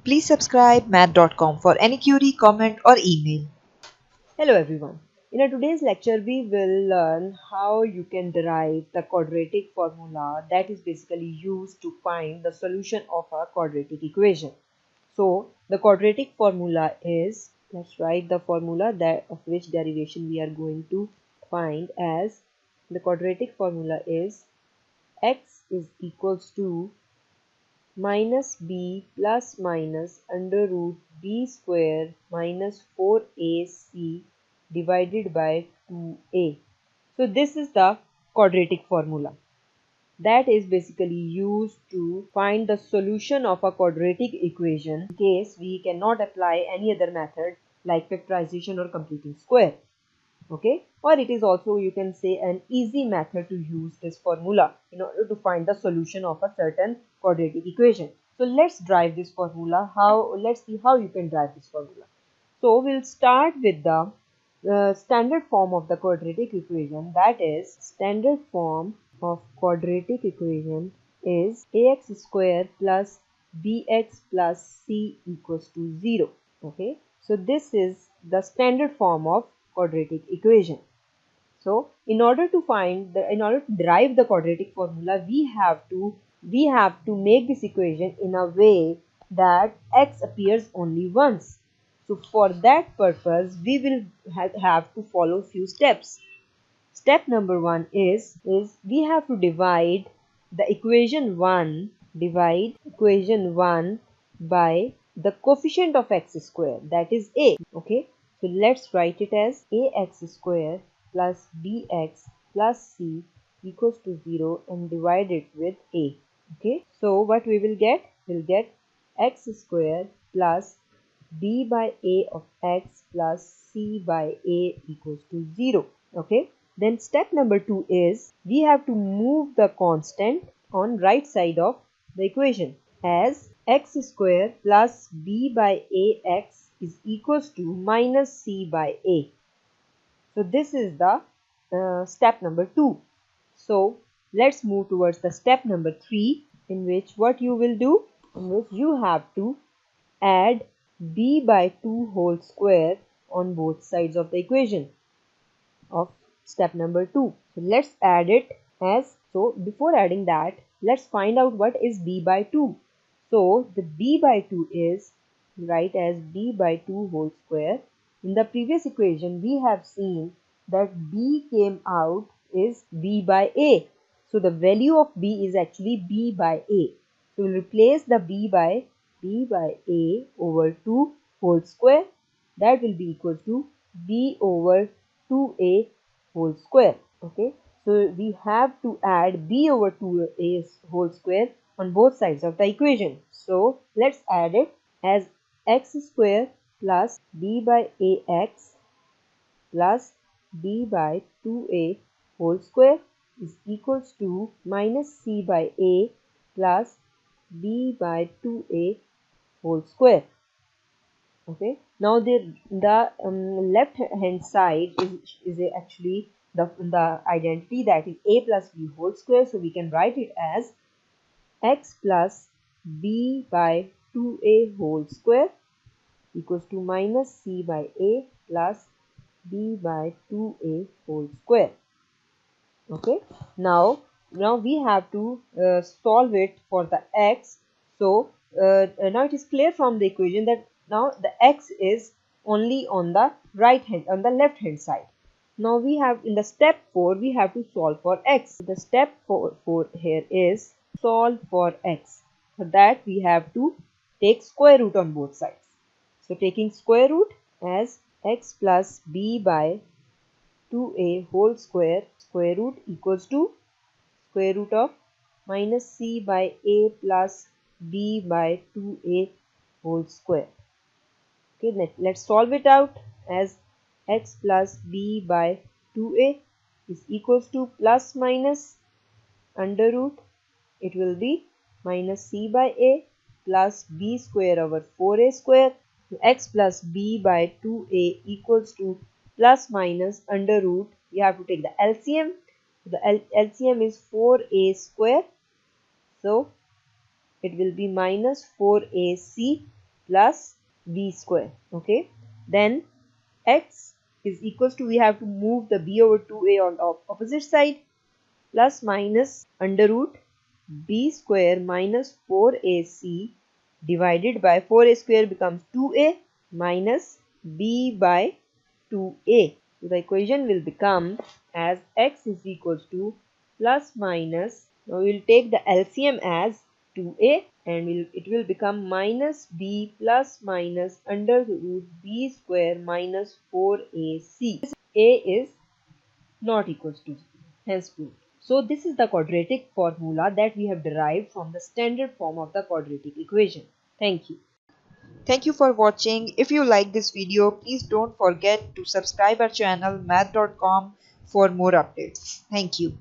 Please subscribe math.com for any query, comment or email. Hello everyone. In our today's lecture, we will learn how you can derive the quadratic formula that is basically used to find the solution of a quadratic equation. So the quadratic formula is, let's write the formula that of which derivation we are going to find as. The quadratic formula is x is equals to minus b plus minus under root b square minus 4ac divided by 2a. So this is the quadratic formula that is basically used to find the solution of a quadratic equation in case we cannot apply any other method like factorization or completing square. Okay, or it is also, you can say, an easy method to use this formula in order to find the solution of a certain quadratic equation. So let's drive this formula. Let's see how you can drive this formula. So we'll start with the standard form of the quadratic equation, that is standard form of quadratic equation is ax square plus bx plus c equals to 0. Okay, so this is the standard form of quadratic equation. So in order to derive the quadratic formula, we have to make this equation in a way that x appears only once. So for that purpose, we will have to follow few steps. Step number 1 is we have to divide equation 1 by the coefficient of x square, that is a. Okay, so let's write it as ax square plus bx plus c equals to 0 and divide it with a. Okay, so what we will get? We'll get x square plus b by a of x plus c by a equals to 0. Okay, then step number 2 is we have to move the constant on right side of the equation as x square plus b by ax is equals to minus c by a. So this is the step number 2. So let's move towards the step number 3, in which what you will do, in which you have to add b by 2 whole square on both sides of the equation of step number 2. So let's add it as, so before adding that, let's find out what is b by 2. So the b by 2 is, write as b by 2 whole square. In the previous equation, we have seen that b came out is b by a. So the value of b is actually b by a. So we'll replace the b by a over 2 whole square. That will be equal to b over 2a whole square. Okay, so we have to add b over 2a whole square on both sides of the equation. So let's add it as x square plus b by ax plus b by 2a whole square is equals to minus c by a plus b by 2a whole square. Okay, now the left hand side is actually the identity, that is a plus b whole square. So we can write it as x plus b by 2a whole square equals to minus c by a plus b by 2a whole square. Okay, now we have to solve it for the x. So now it is clear from the equation that now the x is only on the left hand side. Now we have, in the step 4, we have to solve for x. The step 4 here is solve for x. For that we have to take square root on both sides. So taking square root as x plus b by 2a whole square root equals to square root of minus c by a plus b by 2a whole square. Okay, let's solve it out as x plus b by 2a is equals to plus minus under root, it will be minus c by a plus b square over 4a square. So x plus b by 2a equals to plus minus under root, you have to take the LCM. The LCM is 4a square, so it will be minus 4ac plus b square. Okay, then x is equals to, we have to move the b over 2a on the opposite side, plus minus under root b square minus 4ac divided by 4a square becomes 2a minus b by 2a. So the equation will become as x is equals to plus minus, now we will take the LCM as 2a and it will become minus b plus minus under root b square minus 4ac. A is not equals to 0, hence proved. So this is the quadratic formula that we have derived from the standard form of the quadratic equation. Thank you. Thank you for watching. If you like this video, please don't forget to subscribe our channel math.com for more updates. Thank you.